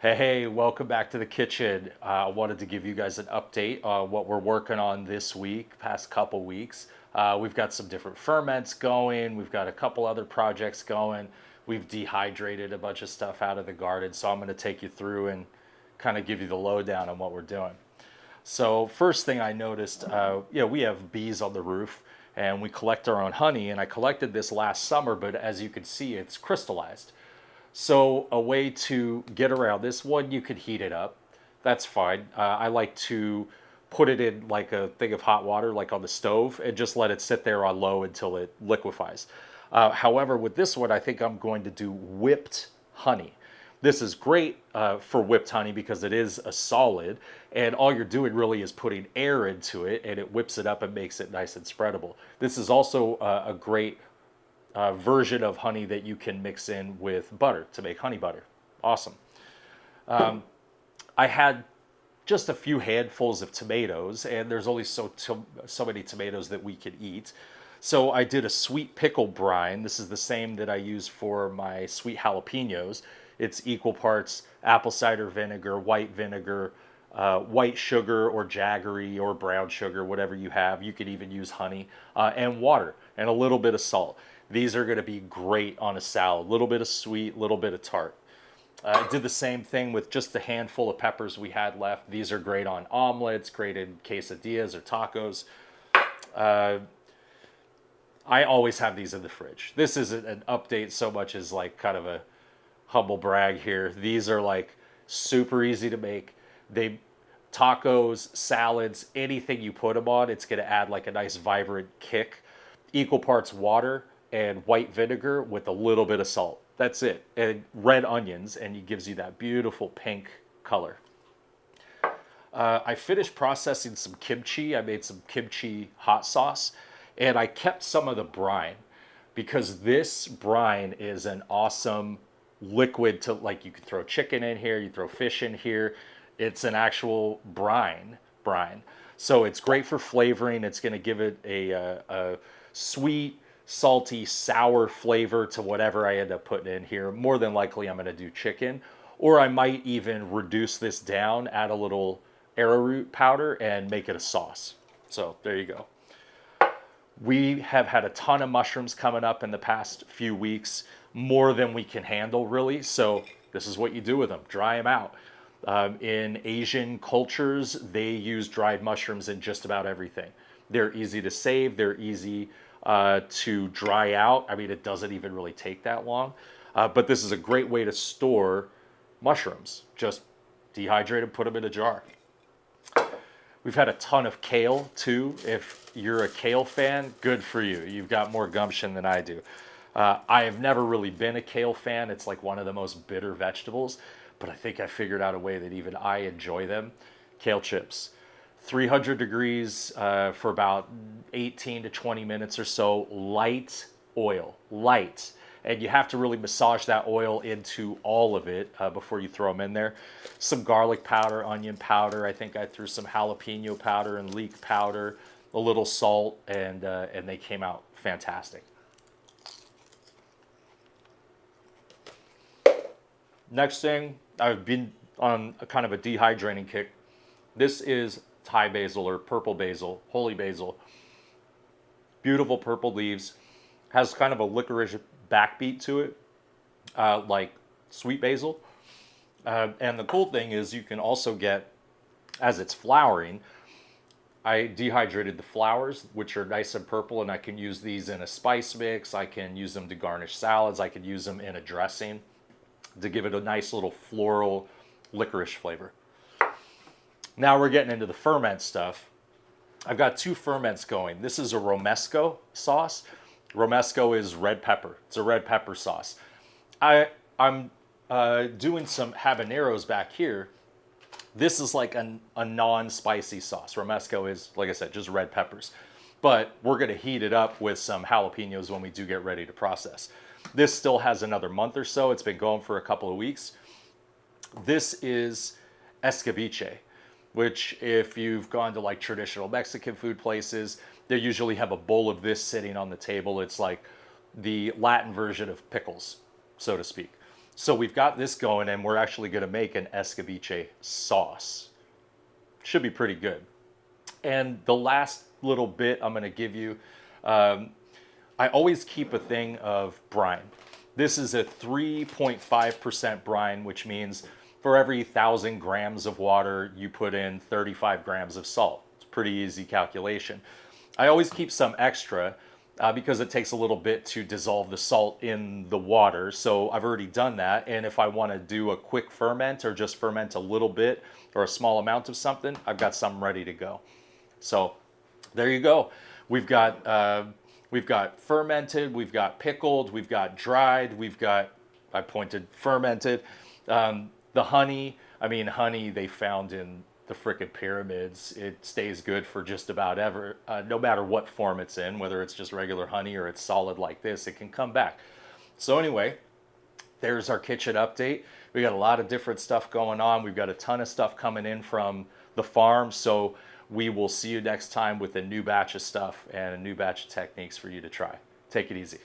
Hey, welcome back to the kitchen. I wanted to give you guys an update on what we're working on this week, past couple weeks. We've got some different ferments going. We've got a couple other projects going. We've dehydrated a bunch of stuff out of the garden. So I'm going to take you through and kind of give you the lowdown on what we're doing. So first thing I noticed, we have bees on the roof and we collect our own honey. And I collected this last summer, but as you can see, it's crystallized. So a way to get around this one, you could heat it up. That's fine. I like to put it in like a thing of hot water, like on the stove, and just let it sit there on low until it liquefies. However, with this one, I think I'm going to do whipped honey. This is great for whipped honey because it is a solid, and all you're doing really is putting air into it, and it whips it up and makes it nice and spreadable. This is also a great version of honey that you can mix in with butter to make honey butter. Awesome. I had just a few handfuls of tomatoes, and there's only so many tomatoes that we could eat. So I did a sweet pickle brine. This is the same that I use for my sweet jalapenos. It's equal parts apple cider vinegar, white vinegar, white sugar or jaggery or brown sugar, whatever you have. You could even use honey and water and a little bit of salt. These are going to be great on a salad. A little bit of sweet, a little bit of tart. I did the same thing with just a handful of peppers we had left. These are great on omelets, great in quesadillas or tacos. I always have these in the fridge. This isn't an update so much as like kind of a humble brag here. These are like super easy to make. Tacos, salads, anything you put them on, it's going to add like a nice vibrant kick. Equal parts water and white vinegar with a little bit of salt. That's it. And red onions, and it gives you that beautiful pink color. I finished processing some kimchi. I made some kimchi hot sauce, and I kept some of the brine because this brine is an awesome liquid to, like, you can throw chicken in here, you throw fish in here. It's an actual brine. So it's great for flavoring. It's going to give it a sweet, salty, sour flavor to whatever I end up putting in here. More than likely, I'm going to do chicken, or I might even reduce this down, add a little arrowroot powder, and make it a sauce. So there you go. We have had a ton of mushrooms coming up in the past few weeks, more than we can handle, really. So this is what you do with them: dry them out. In Asian cultures, they use dried mushrooms in just about everything. They're easy to save. They're easy to dry out. I mean, it doesn't even really take that long. But this is a great way to store mushrooms. Just dehydrate them, put them in a jar. We've had a ton of kale too. If you're a kale fan, good for you. You've got more gumption than I do. I have never really been a kale fan. It's like one of the most bitter vegetables, but I think I figured out a way that even I enjoy them. Kale chips. 300 degrees for about 18 to 20 minutes or so. Light oil, light. And you have to really massage that oil into all of it before you throw them in there. Some garlic powder, onion powder. I think I threw some jalapeno powder and leek powder, a little salt, and they came out fantastic. Next thing, I've been on a kind of a dehydrating kick. This is Thai basil or purple basil, holy basil. Beautiful purple leaves. Has kind of a licorice backbeat to it, like sweet basil. And the cool thing is you can also get, as it's flowering, I dehydrated the flowers, which are nice and purple, and I can use these in a spice mix. I can use them to garnish salads. I could use them in a dressing to give it a nice little floral licorice flavor. Now we're getting into the ferment stuff. I've got two ferments going. This is a romesco sauce. Romesco is red pepper. It's a red pepper sauce. I'm doing some habaneros back here. This is like a non-spicy sauce. Romesco is, like I said, just red peppers. But we're going to heat it up with some jalapenos when we do get ready to process. This still has another month or so. It's been going for a couple of weeks. This is escabeche, which if you've gone to like traditional Mexican food places, they usually have a bowl of this sitting on the table. It's like the Latin version of pickles, so to speak. So we've got this going, and we're actually going to make an escabeche sauce. Should be pretty good. And the last little bit I'm going to give you, I always keep a thing of brine. This is a 3.5% brine, which means for every 1,000 grams of water, you put in 35 grams of salt. It's a pretty easy calculation. I always keep some extra because it takes a little bit to dissolve the salt in the water. So I've already done that. And if I want to do a quick ferment or just ferment a little bit or a small amount of something, I've got some ready to go. So there you go. We've got fermented, we've got pickled, we've got dried, we've got, I pointed, fermented. The honey, I mean, honey they found in the frickin' pyramids. It stays good for just about ever, no matter what form it's in, whether it's just regular honey or it's solid like this, it can come back. So anyway, there's our kitchen update. We got a lot of different stuff going on. We've got a ton of stuff coming in from the farm. So we will see you next time with a new batch of stuff and a new batch of techniques for you to try. Take it easy.